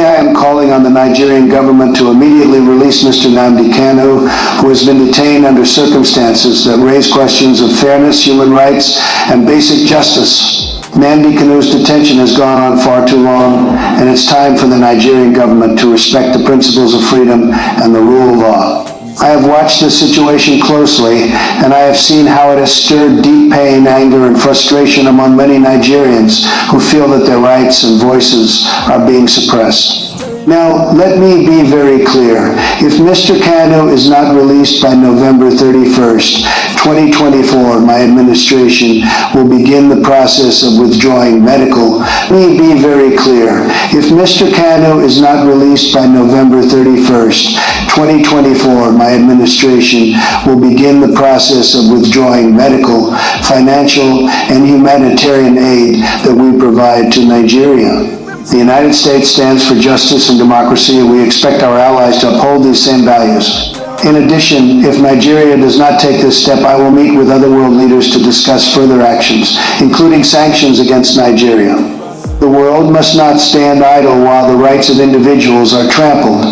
Today I am calling on the Nigerian government to immediately release Mr. Nnamdi Kanu, who has been detained under circumstances that raise questions of fairness, human rights, and basic justice. Nnamdi Kanu's detention has gone on far too long, and it's time for the Nigerian government to respect the principles of freedom and the rule of law. I have watched this situation closely, and I have seen how it has stirred deep pain, anger, and frustration among many Nigerians who feel that their rights and voices are being suppressed. Now, let me be very clear. If Mr. Kanu is not released by November 31st, 2024, my administration will begin the process of withdrawing medical. Let me be very clear. If Mr. Kanu is not released by November 31st, 2024, my administration will begin the process of withdrawing medical, financial, and humanitarian aid that we provide to Nigeria. The United States stands for justice and democracy, and we expect our allies to uphold these same values. In addition, if Nigeria does not take this step, I will meet with other world leaders to discuss further actions, including sanctions against Nigeria. The world must not stand idle while the rights of individuals are trampled.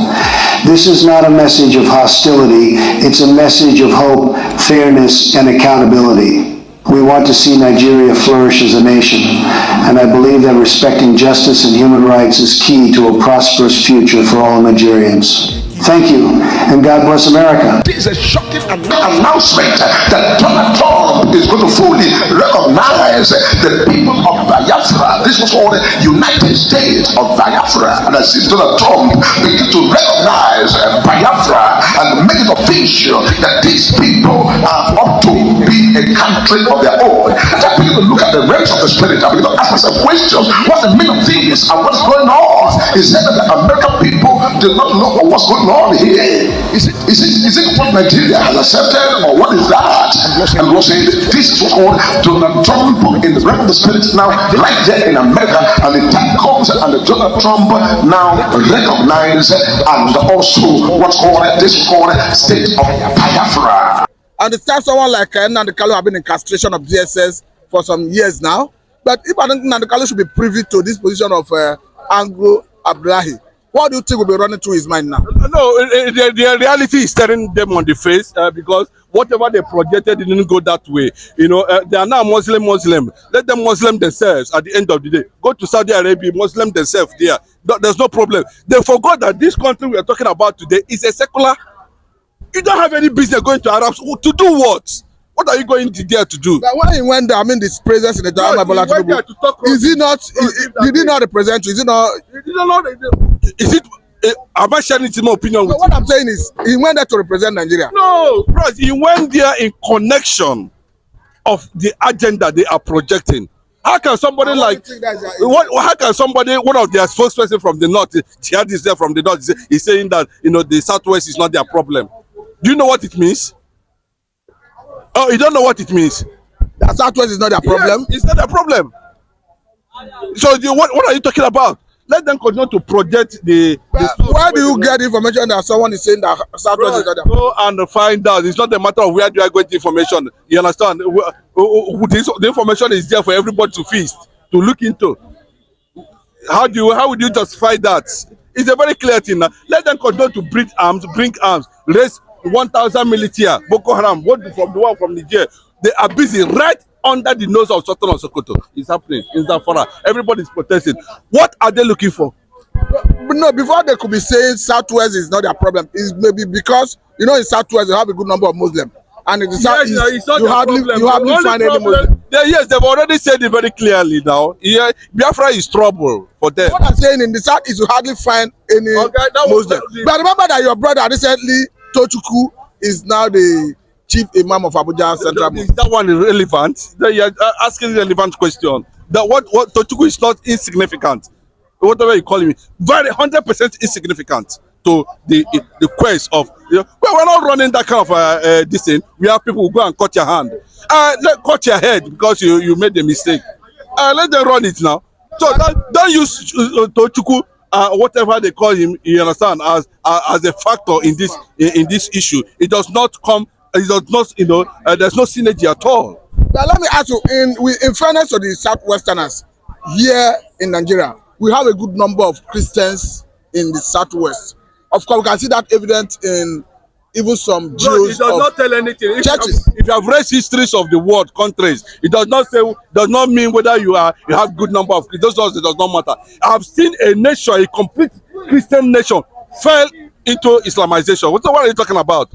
This is not a message of hostility, it's a message of hope, fairness, and accountability. We want to see Nigeria flourish as a nation, and I believe that respecting justice and human rights is key to a prosperous future for all Nigerians. Thank you, and God bless America. This is a shocking announcement that Donald Trump is going to fully recognize the people of Biafra. This was called the United States of Biafra. And I see Donald Trump begin to recognize Biafra and make it official that these people are up to be a country of their own. And I begin to look at the realms of the spirit. I begin to ask myself questions. What's the meaning of this and what's going on? Is it that the American people do not know what's going on here? Is it what Nigeria has accepted, or what is that? And we're saying this is called Donald Trump in the realm of the spirit now, right there in America, and the time comes and the Donald Trump now recognize and also what's called this called state of Biafra. Understand someone like Nnamdi Kanu have been in castration of DSS for some years now, but if I think Nnamdi Kanu should be privy to this position of Anglo Abdullahi, what do you think will be running through his mind now? No, the reality is staring them on the face because whatever they projected didn't go that way. You know, they are now Muslim. Let them Muslim themselves at the end of the day. Go to Saudi Arabia, Muslim themselves there. There's no problem. They forgot that this country we are talking about today is a secular. You don't have any business going to Arabs. To do what? What are you going to there to do? But when he went there, I mean, this presence in the Jama Bola Tinubu, is he not? Did he not represent you? Is he not? Is it? Am I sharing my opinion with you? What I'm saying is, he went there to represent Nigeria. No, bro, he went there in connection of the agenda they are projecting. How can somebody like how can somebody, one of their spokesperson from the north, Chad is there from the north, is saying that the southwest is not their problem? Do you know what it means? Oh, you don't know what it means? The southwest is not their problem. Yes, it's not their problem. So what are you talking about? Let them continue to project the where do you get the information that someone is saying that southwest is not their problem? Go and find out. It's not a matter of where do I get the information. You understand? The information is there for everybody to feast, to look into. How would you justify that? It's a very clear thing now. Let them continue to bring arms, raise 1,000 military, Boko Haram, from the one from Niger. They are busy right under the nose of Sultan of Sokoto. It's happening in Zamfara. Everybody is protesting. What are they looking for? No, before they could be saying southwest is not their problem, it's maybe because in southwest you have a good number of Muslims, and in the southeast you hardly find any Muslim. Yes, they've already said it very clearly now. Yeah, Biafra is trouble for them. What I'm saying, in the southeast you hardly find any Muslim. But remember that your brother recently, Tochukwu, is now the chief imam of Abuja Central Mosque. Is that one irrelevant? You are asking a relevant question. That what Tochukwu is not insignificant. Whatever you call me, very 100% insignificant to the quest of. We're not running that kind of this thing. We have people who go and cut your hand, cut your head because you made a mistake. Let them run it now. So don't use Tochukwu. Whatever they call him, you understand, as a factor in this issue. It does not come. It does not. There's no synergy at all. But let me ask you, in fairness to the Southwesterners here in Nigeria, we have a good number of Christians in the southwest. Of course, we can see that evident in even some Bro, it Jews does of not tell anything. churches. If you have read histories of the world countries, it does not say, does not mean whether you have good number of Christians. Those it does not matter. I have seen a nation, a complete Christian nation, fell into Islamization. What are you talking about?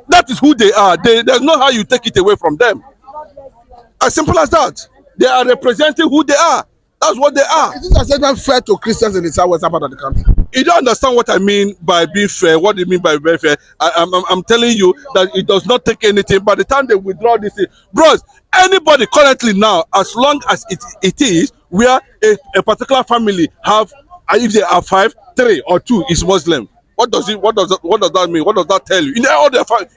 That is who they are. There's no how you take it away from them. As simple as that. They are representing who they are. That's what they are. Is this assessment fair to Christians in the southwestern part of the country? You don't understand what I mean by being fair. What do you mean by being fair? I'm telling you that it does not take anything. By the time they withdraw this thing, bros, anybody currently now, as long as it is where a particular family have, if they are 5, 3 or 2 is Muslim. What does that mean? What does that tell you?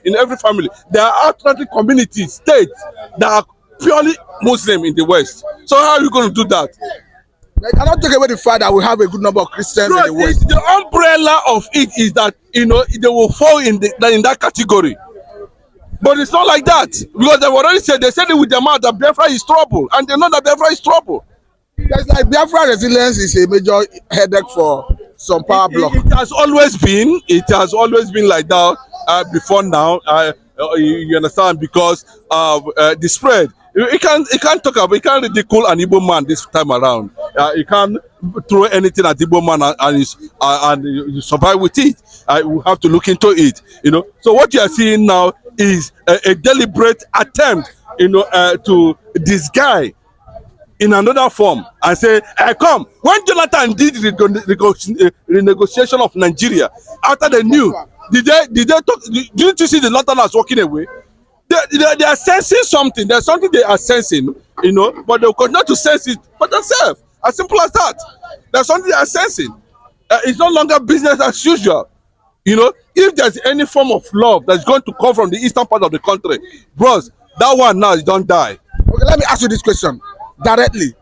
In every family, there are alternative communities, states that are purely Muslim in the West. So how are you going to do that? They cannot take away the fact that we have a good number of Christians in the West. The umbrella of it is that they will fall in that category. But it's not like that, because they've already said it with their mouth that Biafra is trouble, and they know that Biafra is trouble. It's like Biafra resilience is a major headache for some power bloc. It has always been. It has always been like that before now. You understand, because of the spread. You can't talk about. You can't ridicule an Igbo man this time around. You can't throw anything at Igbo man and you survive with it. We have to look into it. So what you are seeing now is a deliberate attempt, to disguise in another form and say, come. When Jonathan did the renegotiation of Nigeria, after they knew, did they talk? Didn't you see the Northerners walking away? They are sensing something. There's something they are sensing, but they'll continue to sense it for themselves. As simple as that. There's something they are sensing. It's no longer business as usual. If there's any form of love that's going to come from the eastern part of the country, bros, that one now is don't die. Okay, let me ask you this question directly.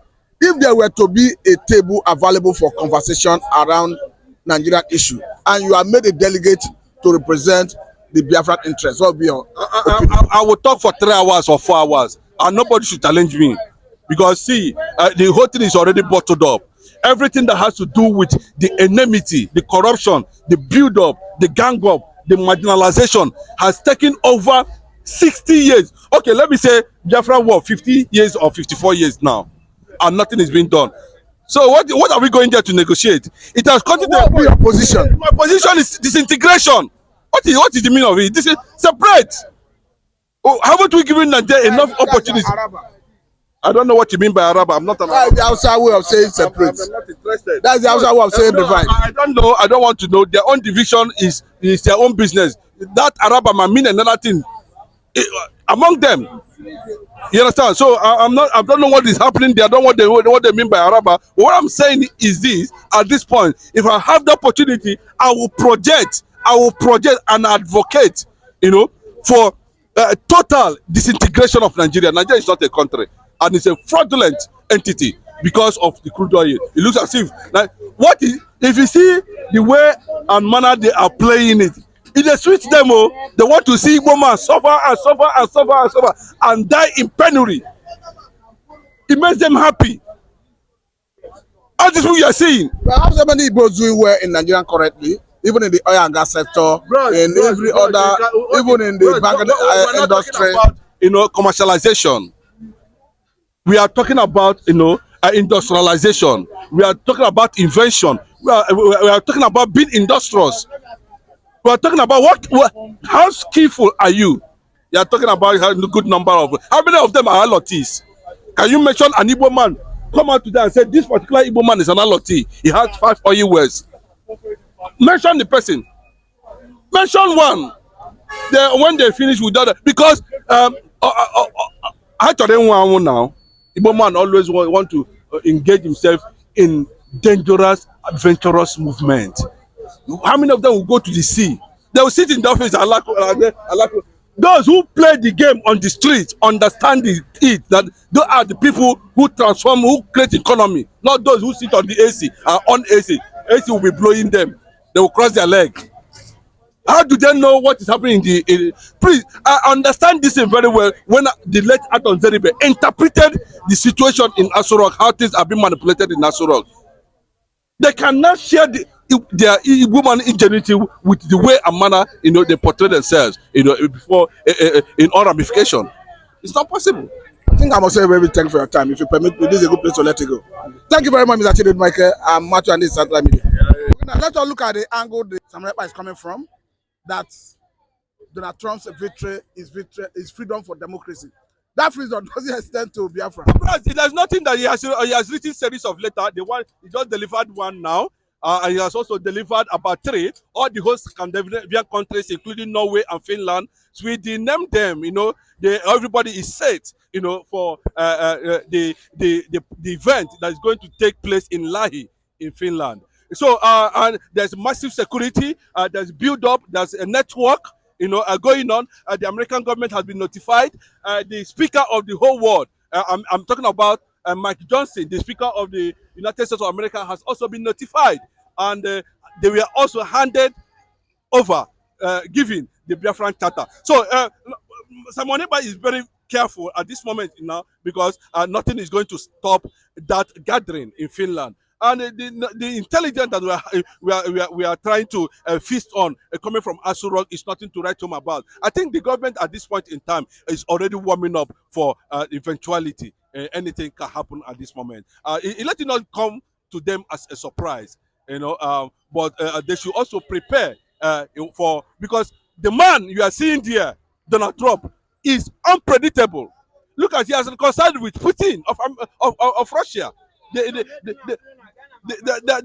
If there were to be a table available for conversation around Nigerian issue, and you are made a delegate to represent the Biafran interest, what would be your opinion? I will talk for 3 hours or 4 hours, and nobody should challenge me, because see, the whole thing is already bottled up. Everything that has to do with the enmity, the corruption, the build-up, the gang-up, the marginalization has taken over 60 years. Okay, let me say Biafra war 50 years or 54 years now, and nothing is being done. So what are we going there to negotiate? It has continued. What will be your position? My position is disintegration. What is the meaning of it? This is separate. Oh, haven't we given Nigeria enough opportunity? I don't know what you mean by Arab. I'm not an Arab. That's the outside way of saying separate. I'm not interested. That's the outside way of saying divide. I don't know. I don't want to know. Their own division is their own business. That Arab might mean another thing among them. You understand? So I don't know what is happening there. I don't know what they mean by Arab. What I'm saying is this: at this point, if I have the opportunity, I will project and advocate, for total disintegration of Nigeria. Nigeria is not a country, and it's a fraudulent entity because of the crude oil. It looks as if, if you see the way and manner they are playing it, it suits them. They want to see Igbo man suffer and die in penury. It makes them happy. That is what you are seeing. How many Igbos doing well in Nigeria currently? Even in the oil and gas sector, in every other, even in the banking industry. About, commercialization. We are talking about, industrialization. We are talking about invention. We are talking about being industrious. We are talking about how skillful are you? You are talking about a good number of. How many of them are allotees? Can you mention an Igbo man? Come out today and say this particular Igbo man is an allotee. He has 5 oil wells. Mention the mention one. When they finish with that, because now Igbo man always want to engage himself in dangerous, adventurous movement. How many of them will go to the sea? They will sit in the office and those who play the game on the street understand that those are the people who transform, who create economy, not those who sit on the AC on AC. AC will be blowing them. They will cross their leg. How do they know what is happening please, I understand this very well. When the late Aton Zeribe interpreted the situation in Aso Rock, how things are being manipulated in Aso Rock, they cannot share their woman ingenuity with the way and manner they portray themselves before in all ramification. It's not possible. I think I must say very thank you for your time. If you permit me, this is a good place to let you go. Thank you very much, Mr. Chido Michael. I'm Matthew and this is Central Media. Okay, now let's all look at the angle the Samuel Ekpa is coming from. That Donald Trump's victory is freedom for democracy. That freedom doesn't extend to Biafra. There's nothing that he has written series of letters. The one he just delivered one now, and he has also delivered about 3. All the host Scandinavian countries, including Norway and Finland, Sweden, name them. Everybody is set. For the event that is going to take place in Lahi in Finland. So and there's massive security. There's build up. There's a network. Going on. The American government has been notified. The Speaker of the whole world, I'm talking about Mike Johnson, the Speaker of the United States of America, has also been notified. And they were also handed over, given the Biafran Charter. So Simon Ekpa is very careful at this moment now because nothing is going to stop that gathering in Finland. And the intelligence that we are trying to feast on coming from Aso Rock is nothing to write home about. I think the government at this point in time is already warming up for eventuality. Anything can happen at this moment. Let it not come to them as a surprise, but they should also prepare because the man you are seeing there, Donald Trump, is unpredictable. Look at he has reconciled with Putin of Russia. They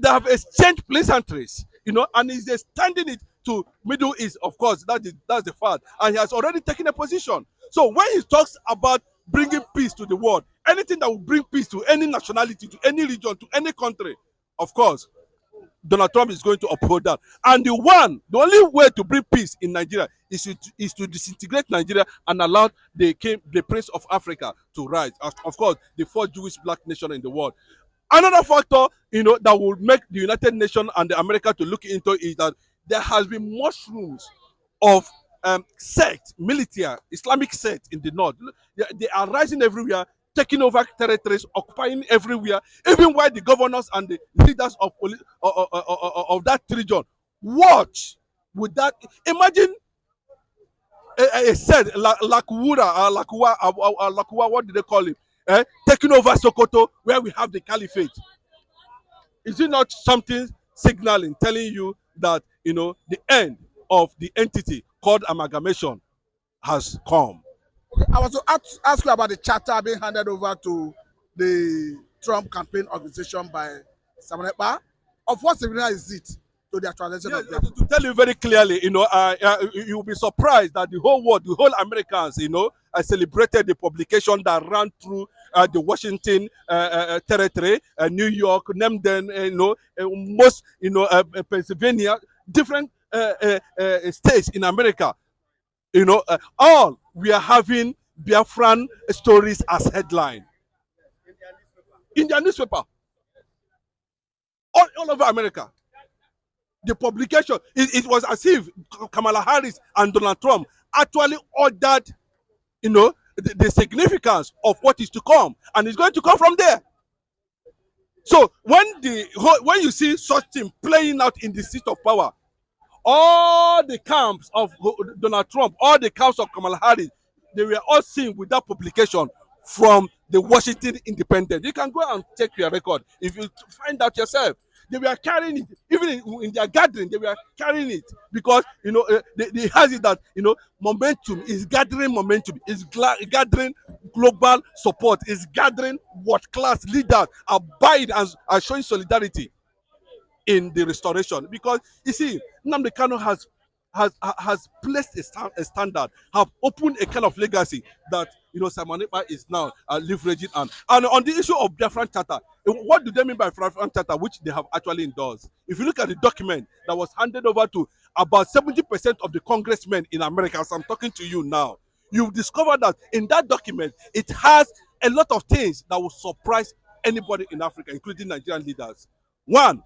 have exchanged pleasantries, and he's extending it to Middle East. Of course, that's the fact, and he has already taken a position. So when he talks about bringing peace to the world, anything that will bring peace to any nationality, to any region, to any country, of course, Donald Trump is going to uphold that. And the only way to bring peace in Nigeria is to disintegrate Nigeria and allow the Prince of Africa to rise. Of course, the 4th Jewish black nation in the world. Another factor, that will make the United Nations and the America to look into is that there has been mushrooms of military Islamic sect in the north. They are rising everywhere, taking over territories, occupying everywhere, even while the governors and the leaders of that region watch with that. Imagine a sect Lakuwa, what do they call it? Taking over Sokoto, where we have the caliphate. Is it not something signaling, telling you that the end of the entity called amalgamation has come? Okay, I want to ask you about the charter being handed over to the Trump campaign organization by Samuel Ekpa. Of what significance is it to their transition? Yes, to tell you very clearly, you'll be surprised that the whole world, the whole Americans, celebrated the publication that ran through the Washington territory, New York, name them, most, Pennsylvania, different states in America. All we are having Biafran stories as headline in their newspaper, all over America. The publication, it was as if Kamala Harris and Donald Trump actually ordered, the significance of what is to come, and it's going to come from there. So when you see such thing playing out in the seat of power, all the camps of Donald Trump, all the camps of Kamala Harris, they were all seen with that publication from the Washington Independent. You can go and check your record if you find out yourself. They were carrying it, even in their gathering, they were carrying it because, they has it that, momentum is gathering momentum, is gathering global support, is gathering what class leaders abide and are showing solidarity in the restoration. Because, you see, Nnamdi Kanu has placed a standard, have opened a kind of legacy that Simon Ekpa is now leveraging on. And on the issue of Biafran Charter, what do they mean by Biafran Charter, which they have actually endorsed? If you look at the document that was handed over to about 70% of the congressmen in America, as I'm talking to you now, you've discovered that in that document, it has a lot of things that will surprise anybody in Africa, including Nigerian leaders. One,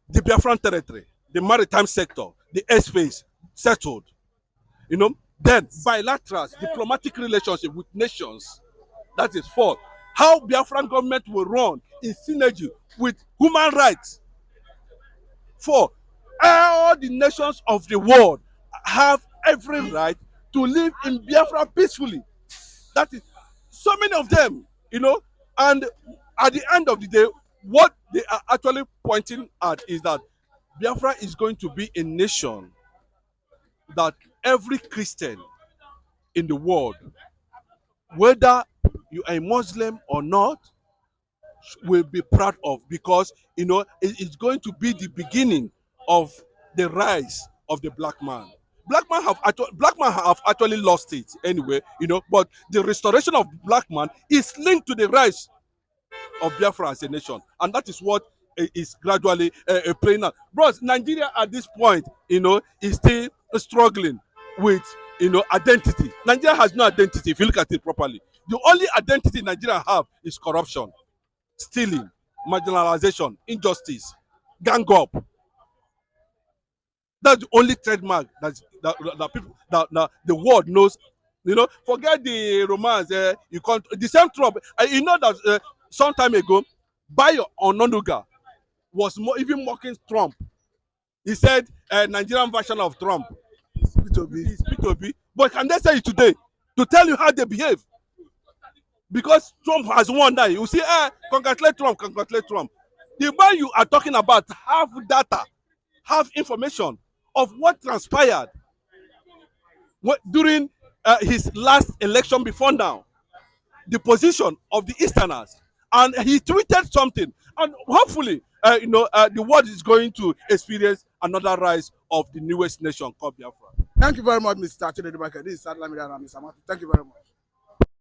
the Biafran territory, the maritime sector, the airspace settled. Then bilaterals, diplomatic relationship with nations. That is fourth. How Biafran government will run in synergy with human rights. 4, all the nations of the world have every right to live in Biafra peacefully. That is, so many of them, and at the end of the day, what they are actually pointing at is that Biafra is going to be a nation that every Christian in the world, whether you are a Muslim or not, will be proud of, because it's going to be the beginning of the rise of the black man. Black man have actually lost it anyway, but the restoration of black man is linked to the rise of Biafra as a nation, and that is what is gradually playing out. Bros, Nigeria at this point, is still struggling with identity. Nigeria has no identity if you look at it properly. The only identity Nigeria have is corruption, stealing, marginalization, injustice, gang up. That's the only trademark that people that the world knows. Forget the romance. You can't. The same Trump. That some time ago, Bayo Ononuga was even mocking Trump. He said Nigerian version of Trump is P2B. But can they say it today to tell you how they behave? Because Trump has won that. You see, congratulate Trump, congratulate Trump. The man you are talking about have data, have information of what transpired during his last election before now, the position of the Easterners, and he tweeted something, and hopefully, the world is going to experience another rise of the newest nation called Biafra. Thank you very much, Mr. Chinedu. This is Sadla Media and Mr. Martin. Thank you very much.